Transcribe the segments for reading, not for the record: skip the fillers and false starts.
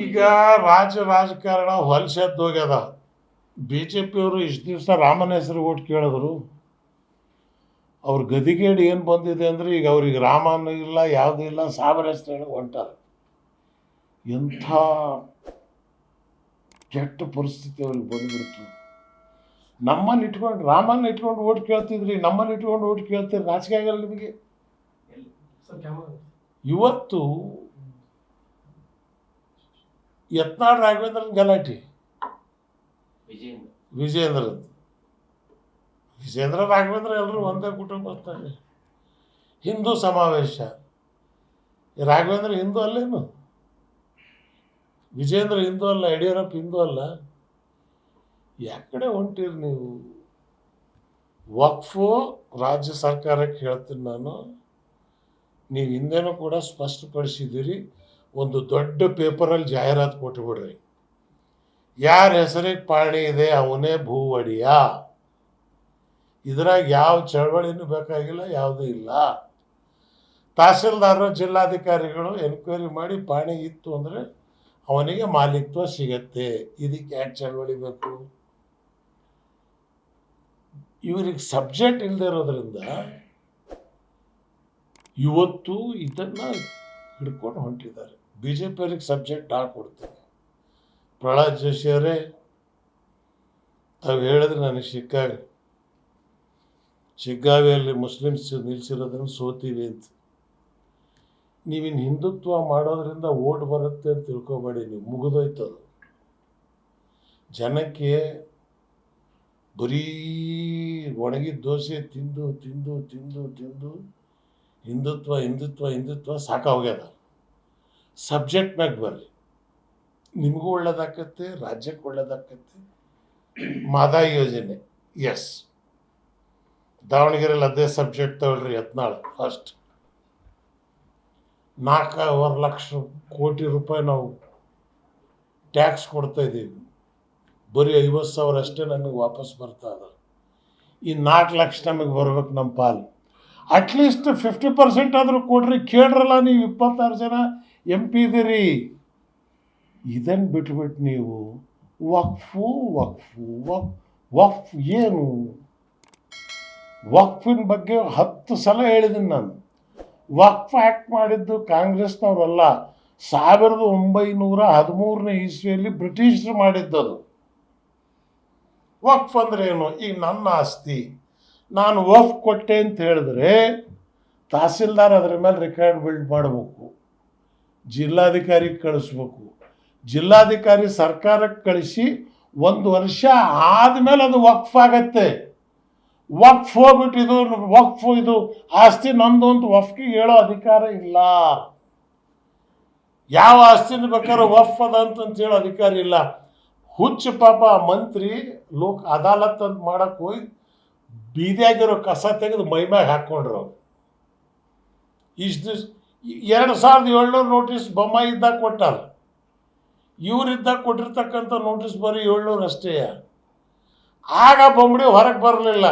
ಈಗ ರಾಜಕಾರಣ ಹೊಲಸೆದ್ದು ಹೋಗ್ಯದ. BJP ಅವರು ಇಷ್ಟು ದಿವಸ ರಾಮನ ಹೆಸರು ಓಟ್ ಕೇಳಿದ್ರು. ಅವ್ರ ಗದಿಗೇಡು ಏನು ಬಂದಿದೆ ಅಂದರೆ ಈಗ ಅವ್ರಿಗೆ ರಾಮನೂ ಇಲ್ಲ, ಯಾವುದೂ ಇಲ್ಲ, ಸಾಬರ ಹೆಸರು ಹೇಳಿ ಹೊಂಟಾರ. ಎಂಥ ಕೆಟ್ಟ ಪರಿಸ್ಥಿತಿ ಅವ್ರಿಗೆ ಬಂದ್ಬಿಡ್ತು. ನಮ್ಮನ್ನು ಇಟ್ಕೊಂಡು ರಾಮನ್ನ ಇಟ್ಕೊಂಡು ಓಟ್ ಕೇಳ್ತಿದ್ರಿ, ನಮ್ಮನ್ನು ಇಟ್ಕೊಂಡು ಓಟ್ ಕೇಳ್ತೀರಿ, ನಾಚಿಕೆ ಆಗಲ್ಲ ನಿಮಗೆ? ಇವತ್ತು ಯತ್ನಾಳ್ ರಾಘವೇಂದ್ರನ ಗಲಾಟೆ, ವಿಜೇಂದ್ರ ರಾಘವೇಂದ್ರ ಎಲ್ಲರೂ ಒಂದೇ ಕುಟುಂಬಸ್ತಾರೆ. ಹಿಂದೂ ಸಮಾವೇಶ, ರಾಘವೇಂದ್ರ ಹಿಂದೂ ಅಲ್ಲೇನು? ವಿಜೇಂದ್ರ ಹಿಂದೂ ಅಲ್ಲ, ಯಡಿಯೂರಪ್ಪ ಹಿಂದೂ ಅಲ್ಲ. ಯಾಕಡೆ ಹೊಂಟಿರಿ ನೀವು? ವಕ್ಫು ರಾಜ್ಯ ಸರ್ಕಾರಕ್ಕೆ ಹೇಳ್ತೀನಿ ನಾನು, ನೀವು ಹಿಂದೆನೂ ಕೂಡ ಸ್ಪಷ್ಟಪಡಿಸಿದ್ದೀರಿ. ಒಂದು ದೊಡ್ಡ ಪೇಪರಲ್ಲಿ ಜಾಹೀರಾತು ಕೊಟ್ಟುಬಿಡ್ರಿ, ಯಾರ ಹೆಸರಿಗೆ ಪಾಣಿ ಇದೆ ಅವನೇ ಭೂ ಒಡೆಯ. ಇದ್ರಾಗ ಯಾವ ಚಳವಳಿನೂ ಬೇಕಾಗಿಲ್ಲ, ಯಾವುದೂ ಇಲ್ಲ. ತಹಸೀಲ್ದಾರರು ಜಿಲ್ಲಾಧಿಕಾರಿಗಳು ಎನ್ಕ್ವೈರಿ ಮಾಡಿ ಪಾಣಿ ಇತ್ತು ಅಂದರೆ ಅವನಿಗೆ ಮಾಲೀಕತ್ವ ಸಿಗತ್ತೆ. ಇದಕ್ಕೆ ಯಾಕೆ ಚಳವಳಿ ಬೇಕು? ಇವರಿಗೆ ಸಬ್ಜೆಕ್ಟ್ ಇಲ್ಲದೆ ಇರೋದ್ರಿಂದ ಇವತ್ತು ಇದನ್ನು ಹಿಡ್ಕೊಂಡು ಹೊಂಟಿದ್ದಾರೆ. BJP ಅವ್ರಿಗೆ ಸಬ್ಜೆಕ್ಟ್ ಕೊಡ್ತೀನಿ. ಪ್ರಹ್ಲಾದ್ ಜೋಶಿ ಅವರೇ, ತಾವು ಹೇಳಿದ್ರೆ ನನಗೆ ಶಿಗ್ಗಾವಿಯಲ್ಲಿ ಮುಸ್ಲಿಮ್ಸ್ ನಿಲ್ಲಿಸಿರೋದ್ರಿಂದ ಸೋತೀವಿ ಅಂತ. ನೀವಿನ್ನು ಹಿಂದುತ್ವ ಮಾಡೋದ್ರಿಂದ ಓಟ್ ಬರುತ್ತೆ ಅಂತ ತಿಳ್ಕೊಬೇಡಿ, ನೀವು ಮುಗಿದೋಯ್ತದು. ಜನಕ್ಕೆ ಬರೀ ಒಣಗಿದ ದೋಸೆ ತಿಂದು ತಿಂದು ತಿಂದು ತಿಂದು ಹಿಂದುತ್ವ ಸಾಕಾಗ್ಯದ. ಸಬ್ಜೆಕ್ಟ್ ಮ್ಯಾಗ ಬರ್ರಿ, ನಿಮಗೂ ಒಳ್ಳೇದಾಕತ್ತೆ, ರಾಜ್ಯಕ್ಕೆ ಒಳ್ಳೇದಾಕತ್ತೆ. ಮಾದಾಯಿ ಯೋಜನೆ, ಎಸ್, ದಾವಣಗೆರೆಯಲ್ಲಿ ಅದೇ ಸಬ್ಜೆಕ್ಟ್ ತಗೊಳ್ರಿ. ಯತ್ನಾಳ್ ಫಸ್ಟ್ 4.25 ಲಕ್ಷ ಕೋಟಿ ರೂಪಾಯಿ ನಾವು ಟ್ಯಾಕ್ಸ್ ಕೊಡ್ತಾ ಇದ್ದೀವಿ, ಬರೀ 50,000 ಅಷ್ಟೇ ನಮಗೆ ವಾಪಸ್ ಬರ್ತಾ ಇದೆ. ಈ 4 ಲಕ್ಷ ನಮಗೆ ಬರ್ಬೇಕು ನಮ್ಮ ಪಾಲು. ಅಟ್ಲೀಸ್ಟ್ 50% ಆದರೂ ಕೊಡ್ರಿ. ಕೇಳ್ರಲ್ಲ, ನೀವು 26 ಜನ MP ಇದ್ದೀರಿ. ಇದನ್ನು ಬಿಟ್ಬಿಟ್ಟು ನೀವು ವಕ್ಫ್ ಏನು? ವಕ್ಫಿನ ಬಗ್ಗೆ 10 ಸಲ ಹೇಳಿದ್ದೀನಿ ನಾನು. ವಕ್ಫ್ ಆ್ಯಕ್ಟ್ ಮಾಡಿದ್ದು ಕಾಂಗ್ರೆಸ್ನವರಲ್ಲ, 1913ನೇ ಇಸ್ವಿಯಲ್ಲಿ ಬ್ರಿಟಿಷರು ಮಾಡಿದ್ದದು. ವಕ್ಫ್ ಅಂದ್ರೆ ಏನು? ಈಗ ನನ್ನ ಆಸ್ತಿ ನಾನು ವಕ್ಫ್ ಕೊಟ್ಟೆ ಅಂತ ಹೇಳಿದ್ರೆ ತಹಸೀಲ್ದಾರ್ ಅದರ ಮೇಲೆ ರೆಕಾರ್ಡ್ ಬಿಲ್ಡ್ ಮಾಡಬೇಕು, ಜಿಲ್ಲಾಧಿಕಾರಿಗೆ ಕಳಿಸ್ಬೇಕು. ಜಿಲ್ಲಾಧಿಕಾರಿ ಸರ್ಕಾರಕ್ಕೆ ಕಳಿಸಿ 1 ವರ್ಷ ಆದಮೇಲೆ ಅದು ವಕ್ಫ್ ಆಗತ್ತೆ. ವಕ್ಫ್ ಹೋಗ್ಬಿಟ್ಟು ಇದು ಆಸ್ತಿ ನಂದು ಅಂತ ವಕ್ಫ್ಗೆ ಹೇಳೋ ಅಧಿಕಾರ ಇಲ್ಲ. ಯಾವ ಆಸ್ತಿನ ಬೇಕಾದ್ರೂ ವಕ್ಫ್ ಅದ ಅಂತ ಹೇಳೋ ಅಧಿಕಾರ ಇಲ್ಲ. ಹುಚ್ಚು ಪಾಪ ಮಂತ್ರಿ ಲೋಕ್ ಅದಾಲತ್ ಅಂತ ಮಾಡಕ್ಕೆ ಹೋಗಿ ಬೀದಿಯಾಗಿರೋ ಕಸ ತೆಗೆದು ಮೈಮ್ಯಾಗ ಹಾಕ್ಕೊಂಡ್ರು. ಇಷ್ಟು 2,700 ನೋಟಿಸ್ ಬೊಮ್ಮಾಯಿ ಇದ್ದಾಗ ಕೊಟ್ಟಾರ. ಇವರಿದ್ದಾಗ ಕೊಟ್ಟಿರ್ತಕ್ಕಂಥ ನೋಟಿಸ್ ಬರೀ 700 ಅಷ್ಟೇ. ಆಗ ಬೊಂಬಡಿ ಹೊರಗೆ ಬರಲಿಲ್ಲ.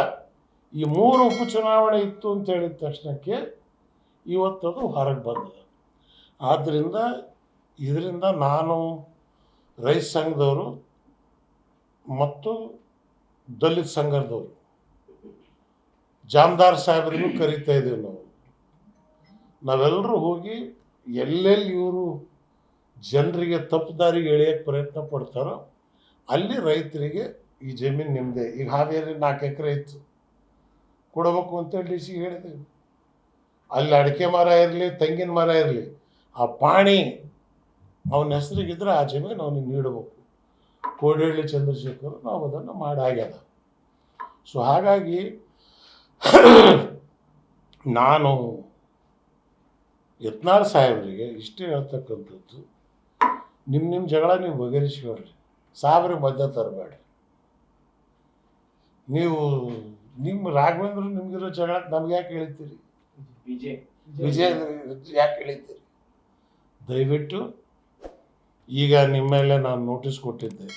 ಈ 3 ಉಪಚುನಾವಣೆ ಇತ್ತು ಅಂತ ಹೇಳಿದ ತಕ್ಷಣಕ್ಕೆ ಇವತ್ತದು ಹೊರಗೆ ಬಂದಿದೆ. ಆದ್ದರಿಂದ ಇದರಿಂದ ನಾನು ರೈತ ಸಂಘದವರು ಮತ್ತು ದಲಿತ ಸಂಘದವರು ಜಾಮದಾರ್ ಸಾಹೇಬರಿಗೂ ಕರಿತಾ ಇದ್ದೀವಿ. ನಾವೆಲ್ಲರೂ ಹೋಗಿ ಎಲ್ಲೆಲ್ಲಿ ಇವರು ಜನರಿಗೆ ತಪ್ಪು ದಾರಿಗೆ ಎಳೆಯೋಕ್ಕೆ ಪ್ರಯತ್ನ ಪಡ್ತಾರೋ ಅಲ್ಲಿ ರೈತರಿಗೆ ಈ ಜಮೀನು ನಿಮ್ಮದೇ. ಈಗ ಹಾವೇರಿ 4 ಎಕರೆ ಇತ್ತು, ಕೊಡಬೇಕು ಅಂತೇಳಿ DC ಹೇಳಿದೆ. ಅಲ್ಲಿ ಅಡಿಕೆ ಮರ ಇರಲಿ, ತೆಂಗಿನ ಮರ ಇರಲಿ, ಆ ಪಾಣಿ ಅವನ ಹೆಸರಿಗಿದ್ರೆ ಆ ಜಮೀನು ಅವನಿಗೆ ನೀಡಬೇಕು. ಕೋಡಹಳ್ಳಿ ಚಂದ್ರಶೇಖರ್ ನಾವು ಅದನ್ನು ಮಾಡಾಗ್ಯದ. ಸೊ ಹಾಗಾಗಿ ನಾನು ಯತ್ನಾಳ್ ಸಾಹೇಬರಿಗೆ ಇಷ್ಟೇ ಹೇಳ್ತಕ್ಕಂಥದ್ದು, ನಿಮ್ಮ ಜಗಳ ನೀವು ಬಗೆಹರಿಸ್ಕೊಳ್ರಿ, ಸಾಬ್ರಿಗೆ ಮಧ್ಯ ತರಬೇಡ್ರಿ. ನೀವು ನಿಮ್ಮ ರಾಘವೇಂದ್ರ ನಿಮ್ಗಿರೋ ಜಗಳಕ್ಕೆ ನಮ್ಗೆ ಯಾಕೆ ಹೇಳ್ತೀರಿ? ವಿಜಯ ಯಾಕೆ ಹೇಳ್ತೀರಿ? ದಯವಿಟ್ಟು ಈಗ ನಿಮ್ಮ ಮೇಲೆ ನಾನು ನೋಟಿಸ್ ಕೊಟ್ಟಿದ್ದೆ.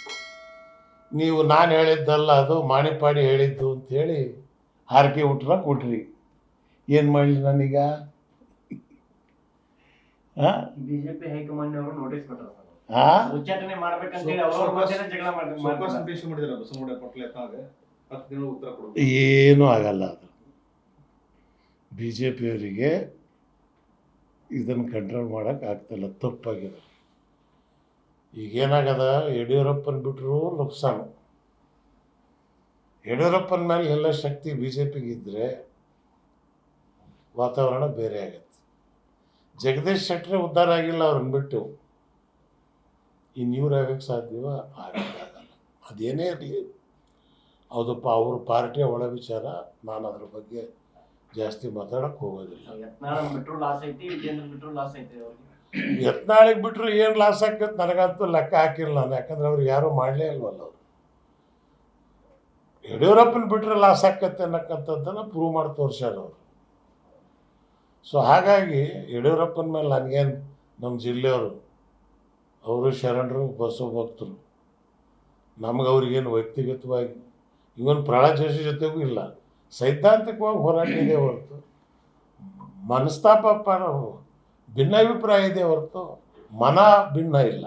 ನೀವು ನಾನು ಹೇಳಿದ್ದಲ್ಲ, ಅದು ಮಾಣಿಪಾಡಿ ಹೇಳಿದ್ದು ಅಂತೇಳಿ ಹಾರಿಕೆ ಹುಟ್ರ ಕೊಟ್ರಿ. ಏನು ಮಾಡಲಿ ನಾನೀಗ? ಬಿಜೆಪಿ ಹೈಕಮಾಂಡ್ ಅವರು ನೋಟಿಸ್ ಕೊಟ್ಟರು. ಉಚ್ಚಾಟನೆ ಮಾಡ್ಬೇಕಂತೇಳಿ ಅವ್ರವ್ರ ಮಧ್ಯೆ ಜಗಳ ಏನೂ ಆಗಲ್ಲ. ಅದು ಬಿ ಜೆ ಪಿಯವರಿಗೆ ಇದನ್ನು ಕಂಟ್ರೋಲ್ ಮಾಡೋಕೆ ಆಗ್ತಿಲ್ಲ, ತಪ್ಪಾಗಿದೆ. ಈಗೇನಾಗದ, ಯಡಿಯೂರಪ್ಪನ ಬಿಟ್ಟರು ನುಕ್ಸಾನು. ಯಡಿಯೂರಪ್ಪನ ಮೇಲೆ ಎಲ್ಲ ಶಕ್ತಿ ಬಿ ಜೆ ಪಿಗಿದ್ದರೆ ವಾತಾವರಣ ಬೇರೆ ಆಗತ್ತೆ. ಜಗದೀಶ್ ಶೆಟ್ಟರ್ ಉದ್ಧಾರ ಆಗಿಲ್ಲ, ಅವ್ರನ್ನ ಬಿಟ್ಟು ಇನ್ಯೂರು ಆಗಕ್ಕೆ ಸಾಧ್ಯವ? ಆಗಲ್ಲ. ಅದೇನೇ ಇರಲಿ, ಹೌದಪ್ಪ, ಅವ್ರ ಪಾರ್ಟಿಯ ಒಳ ವಿಚಾರ. ನಾನು ಅದ್ರ ಬಗ್ಗೆ ಜಾಸ್ತಿ ಮಾತಾಡಕ್ಕೆ ಹೋಗೋದಿಲ್ಲ. ಯತ್ನಾಳಿಗೆ ಬಿಟ್ಟರು ಏನು ಲಾಸ್ ಆಕತ್ತೆ ನನಗಂತೂ ಲೆಕ್ಕ ಹಾಕಿಲ್ಲ ನಾನು, ಯಾಕಂದ್ರೆ ಅವ್ರು ಯಾರೂ ಮಾಡಲೇ ಇಲ್ವಲ್ಲ. ಅವರು ಯಡಿಯೂರಪ್ಪನ ಬಿಟ್ಟರೆ ಲಾಸ್ ಆಕತ್ತೆ ಅನ್ನಕ್ಕಂಥದ್ದನ್ನು ಪ್ರೂವ್ ಮಾಡಿ ತೋರಿಸ್ಯಾರ ಅವರು. ಸೊ ಹಾಗಾಗಿ ಯಡಿಯೂರಪ್ಪನ ಮೇಲೆ ನನಗೇನು, ನಮ್ಮ ಜಿಲ್ಲೆಯವರು ಅವರು ಶರಣರು, ಬಸವ ಭಕ್ತರು, ನಮ್ಗೆ ಅವ್ರಿಗೇನು ವ್ಯಕ್ತಿಗತವಾಗಿ ಇವನ್ ಪ್ರಹ್ಲಾದ್ ಜೋಶಿ ಜೊತೆಗೂ ಇಲ್ಲ, ಸೈದ್ಧಾಂತಿಕವಾಗಿ ಹೋರಾಟ ಇದೆ ಹೊರತು, ಮನಸ್ತಾಪ ಭಿನ್ನಾಭಿಪ್ರಾಯ ಇದೆ ಹೊರತು ಮನ ಭಿನ್ನ ಇಲ್ಲ.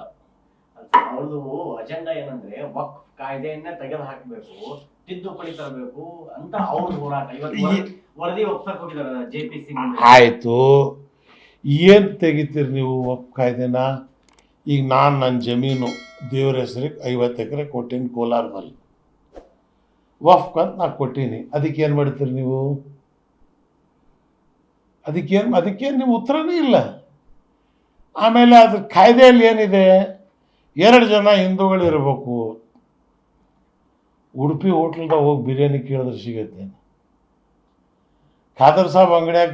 ಅವ್ರದ್ದು ಅಜೆಂಡಾ ಏನಂದ್ರೆ ವಕ್ಫ್ ಕಾಯ್ದೆಯನ್ನೇ ತೆಗೆದು ಹಾಕಬೇಕು, ತಿದ್ದುಪಡಿ ತರಬೇಕು ಅಂತ ಅವ್ರ ಹೋರಾಟ. ಇವತ್ತು ವರದಿ ಒಪ್ಪಿಕೊಂಡಿದ್ದಾರೆ JPC. ಆಯ್ತು, ಏನು ತೆಗಿತೀರಿ ನೀವು ವಕ್ಫ್ ಕಾಯ್ದೆನ? ಈಗ ನಾನು ನನ್ನ ಜಮೀನು ದೇವ್ರ ಹೆಸರಿಗೆ 50 ಎಕರೆ ಕೊಟ್ಟೀನಿ ಕೋಲಾರದಲ್ಲಿ, ವಫ್ಕ್ ಅಂತ ನಾನು ಕೊಟ್ಟೀನಿ. ಅದಕ್ಕೇನು ಮಾಡ್ತೀರಿ ನೀವು? ಅದಕ್ಕೇನು ನೀವು ಉತ್ತರನೇ ಇಲ್ಲ. ಆಮೇಲೆ ಅದ್ರ ಕಾಯ್ದೆಯಲ್ಲಿ ಏನಿದೆ, 2 ಜನ ಹಿಂದೂಗಳಿರ್ಬೇಕು. ಉಡುಪಿ ಹೋಟ್ಲ್ದಾಗ ಹೋಗಿ ಬಿರಿಯಾನಿ ಕೇಳಿದ್ರೆ ಸಿಗತ್ತೆ? ಖಾದರ್ ಸಾಬ್ ಅಂಗಡಿಯಾಗ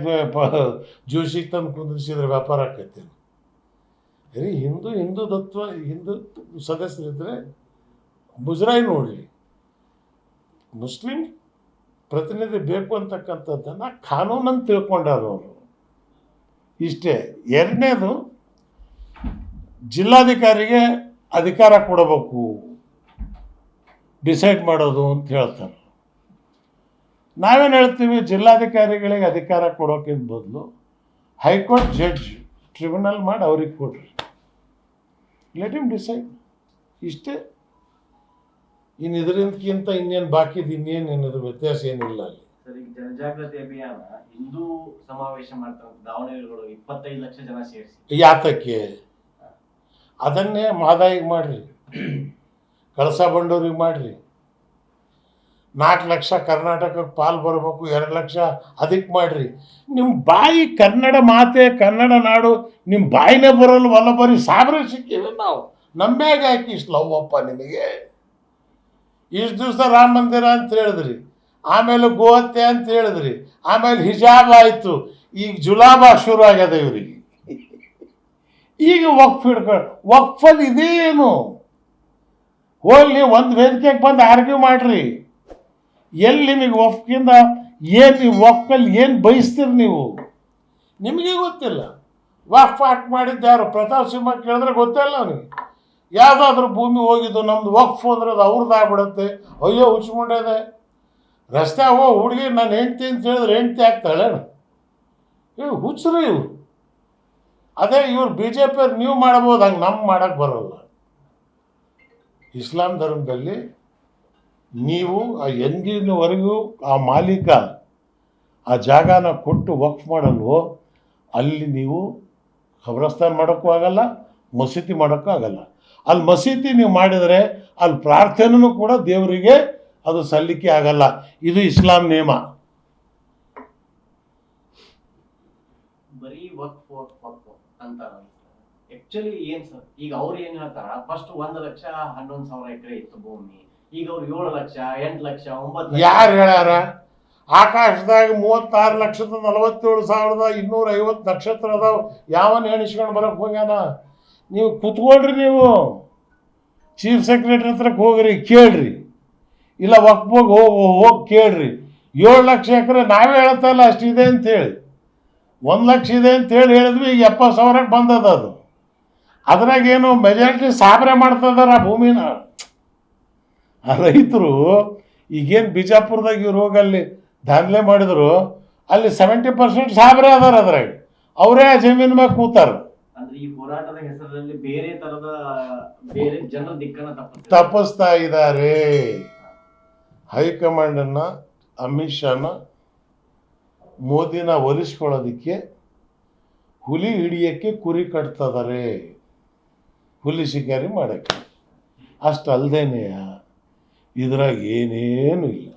ಜೋಶಿಗೆ ತಂದು ಕುಂದಿಸಿದ್ರೆ ವ್ಯಾಪಾರ ಆಕತ್ತೇನು? ಹಿಂದೂ ಸದಸ್ಯರಿದ್ದರೆ ಮುಜರಾಯಿ ನೋಡಲಿ. ಮುಸ್ಲಿಂ ಪ್ರತಿನಿಧಿ ಬೇಕು ಅಂತಕ್ಕಂಥದ್ದನ್ನು ಕಾನೂನನ್ನು ತಿಳ್ಕೊಂಡಾರ ಅವರು. ಇಷ್ಟೇ. ಎರಡನೇದು, ಜಿಲ್ಲಾಧಿಕಾರಿಗೆ ಅಧಿಕಾರ ಕೊಡಬೇಕು ಡಿಸೈಡ್ ಮಾಡೋದು ಅಂತ ಹೇಳ್ತಾರೆ. ನಾವೇನು ಹೇಳ್ತೀವಿ, ಜಿಲ್ಲಾಧಿಕಾರಿಗಳಿಗೆ ಅಧಿಕಾರ ಕೊಡೋಕ್ಕಿಂತ ಬದಲು ಹೈಕೋರ್ಟ್ ಜಡ್ಜ್ ಟ್ರಿಬ್ಯುನಲ್ ಮಾಡಿ ಅವ್ರಿಗೆ ಕೊಡ್ರಿ, ಲೆಟ್ ಹಿಮ್ ಡಿಸೈಡ್. ಇಷ್ಟೇ. ಇನ್ನು ಇದರಿಂದಕ್ಕಿಂತ ಇನ್ನೇನು ಬಾಕಿದು, ಇನ್ನೇನಿದು ವ್ಯತ್ಯಾಸ ಏನಿಲ್ಲ ಅಲ್ಲಿ. ಸರ್, ಈಗ ಜನಜಾಗೃತಿ ಅಭಿಯಾನ ಹಿಂದೂ ಸಮಾವೇಶ ಮಾಡ್ತಾರೆ ದಾವಣಗೆರೆಗಳು 25 ಲಕ್ಷ ಜನ ಸೇರಿಸಿ. ಯಾತಕ್ಕೆ? ಅದನ್ನೇ ಮಾದಾಯಿಗೆ ಮಾಡ್ರಿ, ಕಳಸಾ ಬಂಡೂರಿಗೆ ಮಾಡ್ರಿ. 4 ಲಕ್ಷ ಕರ್ನಾಟಕಕ್ಕೆ ಪಾಲು ಬರಬೇಕು, 2 ಲಕ್ಷ ಅದಕ್ಕೆ ಮಾಡ್ರಿ. ನಿಮ್ಮ ಬಾಯಿ ಕನ್ನಡ ಮಾತೆ, ಕನ್ನಡ ನಾಡು, ನಿಮ್ಮ ಬಾಯಿನೇ ಬರೋಲ್ವಲ್ಲ, ಬರೀ ಸಾಬ್ರೆ ಸಿಕ್ಕಿವೆ ನಾವು. ನಮ್ಮ್ಯಾಗ ಹಾಕಿ ಇಷ್ಟು ಲವ್ವಪ್ಪ ನಿಮಗೆ. ಇಷ್ಟು ದಿವಸ ರಾಮ ಮಂದಿರ ಅಂತ ಹೇಳಿದ್ರಿ, ಆಮೇಲೆ ಗೋಹತ್ಯೆ ಅಂತ ಹೇಳಿದ್ರಿ, ಆಮೇಲೆ ಹಿಜಾಬ್ ಆಯಿತು, ಈಗ ಜುಲಾಬ ಶುರು ಆಗ್ಯದ ಇವರಿಗೆ. ಈಗ ವಕ್ಫ್ ಹಿಡ್ಕೊಂಡು, ವಕ್ಫಲ್ಲಿ ಇದೇನು ಹೋಗ್ಲಿ, ಒಂದು ವೇದಿಕೆಗೆ ಬಂದು ಆರ್ಗ್ಯೂ ಮಾಡ್ರಿ. ಎಲ್ಲಿ ನಿಮಗೆ ವಕ್ಫಿಂದ ಏನು, ನೀವು ವಕ್ಫಲ್ಲಿ ಏನು ಬಯಸ್ತೀರಿ ನೀವು? ನಿಮಗೆ ಗೊತ್ತಿಲ್ಲ. ವಕ್ಫ್ ಆಕ್ಟ್ ಮಾಡಿದ್ದು ಯಾರು? ಪ್ರತಾಪ್ ಸಿಂಹ ಕೇಳಿದ್ರೆ ಗೊತ್ತಿಲ್ಲ ಅವನಿಗೆ. ಯಾವುದಾದ್ರೂ ಭೂಮಿ ಹೋಗಿದ್ದು ನಮ್ದು ವಕ್ಫ್ ಅಂದ್ರೆ ಅದು ಅವ್ರದ್ದು ಆಗ್ಬಿಡುತ್ತೆ. ಅಯ್ಯೋ ಹುಚ್ಕೊಂಡದೆ. ರಸ್ತೆ ಹುಡುಗಿ ನಾನು ಹೆಂಡ್ತಿ ಅಂತ ಹೇಳಿದ್ರೆ ಹೆಂಡ್ತಿ ಆಗ್ತಾಳೆ? ಇವು ಹುಚ್ಚರು ಇವರು. ಅದೇ ಇವ್ರು BJP ಅವ್ರು ನೀವು ಮಾಡ್ಬೋದು, ಹಂಗೆ ನಮ್ಗೆ ಮಾಡೋಕ್ಕೆ ಬರೋಲ್ಲ. ಇಸ್ಲಾಂ ಧರ್ಮದಲ್ಲಿ ನೀವು ಎಂದಿನವರೆಗೂ ಆ ಮಾಲೀಕ ಆ ಜಾಗನ ಕೊಟ್ಟು ವಕ್ಫ್ ಮಾಡಲ್ವೋ, ಅಲ್ಲಿ ನೀವು ಖಬ್ರಸ್ತಾನ್ ಮಾಡೋಕ್ಕೂ ಆಗಲ್ಲ, ಮಸೀದಿ ಮಾಡೋಕ್ಕೂ ಆಗಲ್ಲ. ಅಲ್ಲಿ ಮಸೀದಿ ನೀವು ಮಾಡಿದರೆ ಅಲ್ಲಿ ಪ್ರಾರ್ಥನೆಯೂ ಕೂಡ ದೇವರಿಗೆ ಅದು ಸಲ್ಲಿಕೆ ಆಗಲ್ಲ. ಇದು ಇಸ್ಲಾಂ ನಿಯಮ. ಬರೀ ವಕ್ಫ್ ಅಂತಾರ. ಆಕ್ಚುಲಿ ಏನ್ ಸರ್, ಈಗ ಅವ್ರು ಏನ್ ಹೇಳ್ತಾರ, ಫಸ್ಟ್ 1 ಲಕ್ಷ 11,000 ಎಕರೆ ಇತ್ತು ಭೂಮಿ, ಈಗ ಅವ್ರು 7 ಲಕ್ಷ 8 ಲಕ್ಷ 9 ಲಕ್ಷ. ಯಾರು ಹೇಳ್ಯಾರ? ಆಕಾಶದಾಗ 36,47,250 ನಕ್ಷತ್ರ ಅದಾವ. ಯಾವನ್ ಎಣಿಸ್ಕೊಂಡು ಬರಕ್ಕೆ ಹೋಗ್ಯಾನ? ನೀವು ಕೂತ್ಕೊಳ್ರಿ, ನೀವು ಚೀಫ್ ಸೆಕ್ರೆಟರಿ ಹತ್ರಕ್ಕೆ ಹೋಗ್ರಿ, ಕೇಳ್ರಿ. ಇಲ್ಲ ವಕ್ಫ್ ಹೋಗಿ ಕೇಳ್ರಿ. 7 ಲಕ್ಷ ಎಕರೆ ನಾವೇ ಹೇಳ್ತಾ ಇಲ್ಲ ಅಷ್ಟಿದೆ ಅಂತೇಳಿ. 1 ಲಕ್ಷ ಇದೆ ಅಂತೇಳಿ ಹೇಳಿದ್ವಿ, ಈಗ 70,000ಕ್ಕೆ ಬಂದದ. ಅದು ಅದ್ರಾಗೇನು ಮೆಜಾರಿಟಿ ಸಾಬ್ರೆ ಮಾಡ್ತಿದಾರ ಆ ಭೂಮಿನ. ಆ ರೈತರು ಈಗೇನು ಬಿಜಾಪುರದಾಗ ಇವ್ರು ಹೋಗಿ ಅಲ್ಲಿ ದಾಂಧಲೆ ಮಾಡಿದ್ರು, ಅಲ್ಲಿ 70% ಸಾಬ್ರೆ ಅದಾರ. ಅದ್ರಾಗ ಅವರೇ ಆ ಜಮೀನು ಮ್ಯಾಗ ಕೂತಾರ. ಅಂದ್ರೆ ಅಂದ್ರೆ ಈ ಹೋರಾಟದ ಹೆಸರಲ್ಲಿ ಬೇರೆ ತರದ ಬೇರೆ ಜನರ ದಿಕ್ಕನ್ನ ತಪ್ಪಿಸ್ತಾ ಇದ್ದಾರೆ. ಹೈಕಮಾಂಡನ್ನ, ಅಮಿತ್ ಶಾನ, ಮೋದಿನ ಒಲಿಸ್ಕೊಳ್ಳೋದಕ್ಕೆ ಹುಲಿ ಹಿಡಿಯಕ್ಕೆ ಕುರಿ ಕಟ್ತಿದ್ದಾರೆ, ಹುಲಿ ಶಿಕಾರಿ ಮಾಡಕ್ಕೆ. ಅಷ್ಟಲ್ದೇನೆ ಇದ್ರಾಗ ಏನೇನು ಇಲ್ಲ.